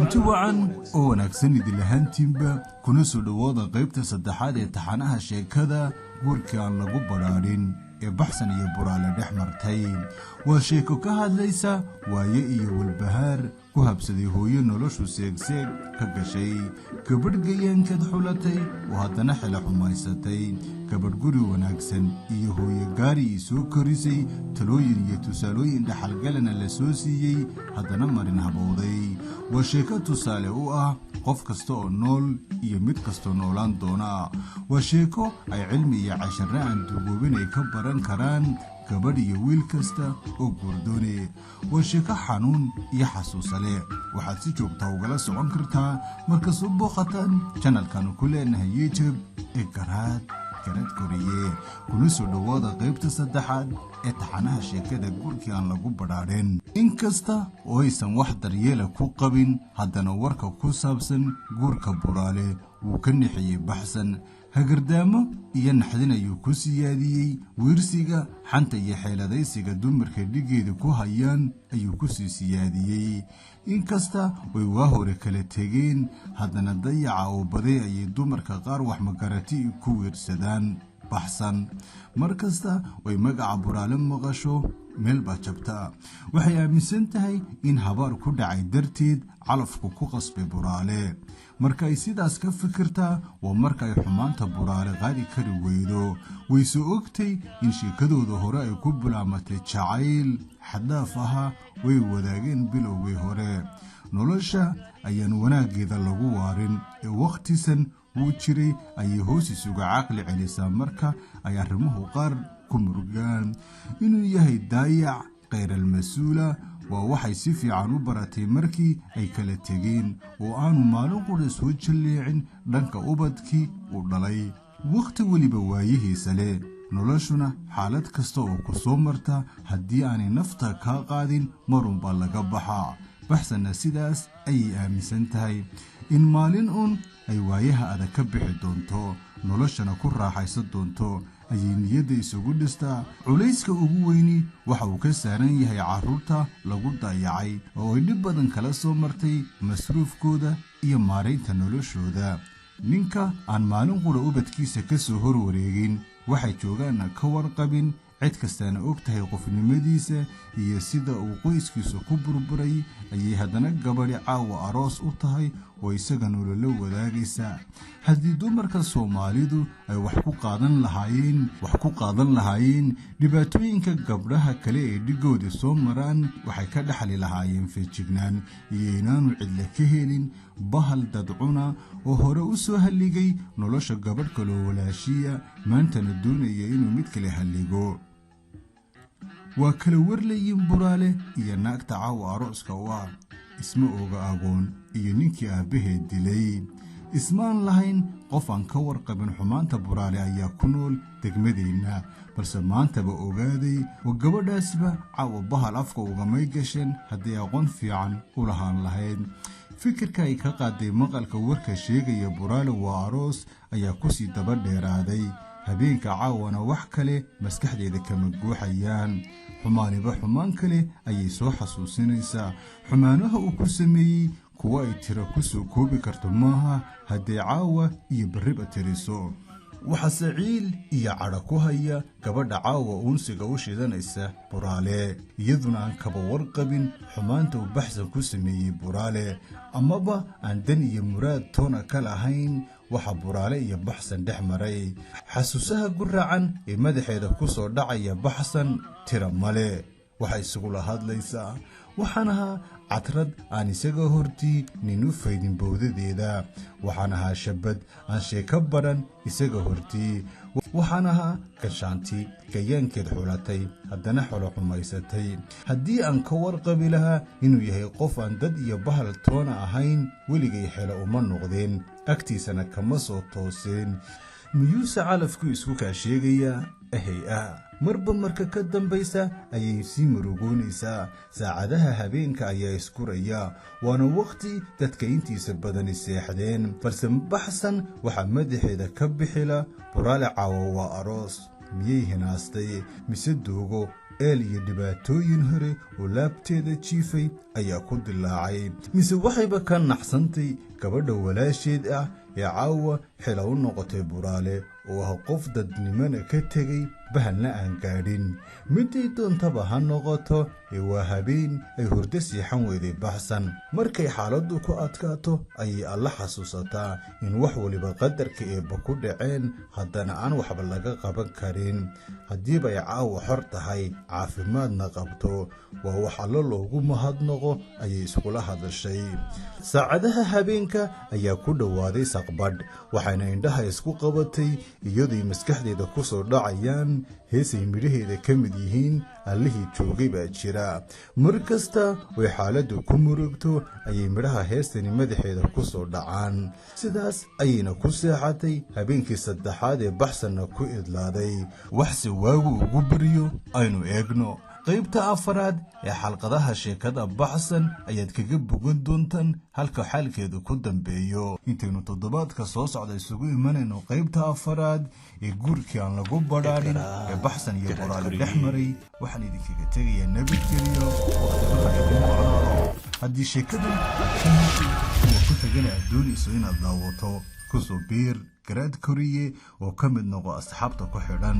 kulanti wacan oo wanaagsan idin lahaantiinba kuna soo dhawaada qaybta saddexaad ee taxanaha sheekada guurkii aan lagu badhaadhin ee baxsan iyo buraale dhex martay. waa sheeko ka hadlaysa waaye iyo walbahaar ku habsaday hooyo noloshu seegseeg ka gashay, gabadh gayaankeed xulatay oo haddana xila xumaysatay, gabadh guri wanaagsan iyo hooyo gaari soo korisay, talooyin iyo tusaalooyin dhaxalgalana la soo siiyey, haddana marin habowday. waa sheeko tusaale u ah qof kasta oo nool iyo mid kastoo noolaan doona. waa sheeko ay cilmi iyo casharre aan duugoobin ay ka baran karaan gabadh iyo wiil kasta oo guurdoone. waa sheeko xanuun iyo xasuusa leh. waxaad si joogta ugala socon kartaa marka soo booqataan channelkan ku leenahay YouTube ee Garaad Koriye. kuna soo dhawaada qaybta saddexaad ee taxanaha sheekada guurkii aan lagu badhaadhin. inkasta oo aysan wax daryeela ku qabin, haddana warka ku saabsan guurka buraale wuu ka nixiyey baxsan. hagardaamo iyo naxdin ayuu ku siyaadiyey. wiirsiga xanta iyo xeeladaysiga dumarka dhigeeda ku hayaan ayuu ku sii siyaadiyey. inkasta way waa hore kala tegeen, haddana dayaca oo baday ayay dumarka qaar wax magarati ku wiirsadaan baxsan. mar kasta way magaca buraale maqasho meel baa jabta. waxay aaminsan tahay in habaar ku dhacay darteed calafku ku qasbay buraale. marka ay sidaas ka fikirtaa waa marka ay xumaanta buraale qaadi kari weydo. way soo ogtay in sheekadooda hore ay ku bilaamatay jacayl xaddaaf ahaa way wadaageen bilowgii hore. nolosha ayaan wanaaggeeda lagu waarin ee wakhtisan wuu jiray ayay hoos isuga caqli celisaa marka ay arrimuhu qaar ku murugaan. inuu yahay daayac khayral-mas-uula waa waxay si fiican u baratay markii ay kala tegeen, oo aanu maalin qudha soo jalleecin dhanka ubadkii uu dhalay. wakhti weliba waayihiisa leh. noloshuna xaalad kasta oo ku soo marta haddii aanay nafta kaa qaadin marunbaa laga baxaa. baxsanna sidaas ayay aaminsan tahay in maalin uun ay waayaha adag ka bixi doonto, noloshana ku raaxaysan doonto ayay niyadda isugu dhistaa. culayska ugu weyni waxa uu ka saaran yahay carruurta lagu dayacay oo ay dhib badan kala soo martay masruufkooda iyo maaraynta noloshooda. ninka aan maalin qudha ubadkiisa ka soo horwareegin, waxay joogaanna ka warqabin, cid kastaana og tahay qofnimadiisa iyo sida uu qoyskiisu ku burburay, ayay haddana gabadhi caawa aroos u tahay oo isaga nolola wadaagaysa. haddii dumarka Soomaalidu ay wax ku qaadan lahaayeen dhibaatooyinka gabdhaha kale ee dhigooda soo maraan, waxay ka dhaxli lahaayeen feejignaan iyo inaanu cidla ka helin bahal dadcuna oo hore u soo halligay nolosha gabadh kaloo walaashiya, maantana doonaya inuu mid kale halligo. waa kala warlayin buraale iyo naagta caawa arooska u ah. isma oga agoon iyo ninkii aabbaheed dilay. ismaan lahayn qof aan ka warqabin xumaanta buraale ayaa ku nool degmadeenna, balse maantaba ogaaday oo gabadhaasba caawa bahal afka ugamay gasheen haddii aqoon fiican u lahaan lahayd. fikirka ay ka qaaday maqalka warka sheegaya buraale waa aroos ayaa ku sii daba dheeraaday. habeenka caawana wax kale maskaxdeeda kama guuxayaan. xumaaniba xumaan kale ayay soo xasuusinaysaa. xumaanaha uu ku sameeyey kuwa ay tiro ku soo koobi karto maaha haddii caawa iyo berriba tiriso. waxa saciil iyo cadha ku haya gabadha caawa uunsiga u shidanaysa buraale, iyaduna aan kaba warqabin xumaanta uu baxsan ku sameeyey buraale, amaba aan dan iyo muraad toona ka lahayn waxa buraale iyo baxsan dhex maray. xasuusaha guraacan ee madaxeeda ku soo dhacaya baxsan tira male. waxay isugula hadlaysaa waxaan ahaa cadrad aan isaga hortii nin u faydin bowdadeeda. waxaan ahaa shabad aan sheeko baran isaga hortii. waxaan ahaa gashaanti gayaankeed xulatay haddana xolo xumaysatay. haddii aan ka warqabi lahaa inuu yahay qof aan dad iyo bahal toona ahayn, weligay xelo uma noqdeen, agtiisana kama soo tooseen. miyuuse calafku isku kaa sheegayaa? marba marka ka dambaysa ayay sii murugoonaysaa. saacadaha habeenka ayaa iskuraya, waana wakhti dadka intiisa badani seexdeen, balse baxsan waxaa madaxeeda ka bixila buraale caawa waa aroos. miyay hinaastay mise doogo eel iyo dhibaatooyin hore oo laabteeda jiifay ayaa ku dilaacay mise waxayba ka naxsantay gabadha walaasheed ah ee caawa xila u noqotay buraale oo ah qof dadnimana ka tegay bahalna aan gaadhin miday doontaba ha noqoto ee waa habeen ay hurdo siixan weyday baxsan markay xaaladdu ku adkaato ayay alla xasuusataa in wax waliba qadarka eebba ku dhaceen haddana aan waxba laga qaban karin haddiiba ay caawa xor tahay caafimaadna qabto waa wax allo loogu mahadnaqo ayay iskula hadashay saacadaha habeenka ayaa ku dhowaaday saqbadh waxayna indhaha isku qabatay iyadoy maskaxdeeda ku soo dhacayaan heesay midhaheeda ka mid yihiin allihii joogay baa jira mar kasta way xaaladdu ku murugto ayay midhaha heestani madaxeeda ku soo dhacaan sidaas ayayna ku seexatay habeenkii saddexaad ee baxsanna ku idlaaday waxse waagu ugu baryo aynu eegno qaybta afaraad ee xalqadaha sheekada baxsan ayaad kaga bogan doontaan halka xaalkeedu ku dambeeyo intaynu toddobaadka soo socda isugu imanayno qaybta afaraad ee guurkii aan lagu badhaadhin ee baxsan iyo buraale dhex maray waxaan idinkaga tegayaa nabadgeliyo waqtibaha idin wacnaado haddii sheekadan kuwa ku tagana aad doonayso inaad daawato kusoo biir garaad koriye oo ka mid noqo asxaabta ku xidhan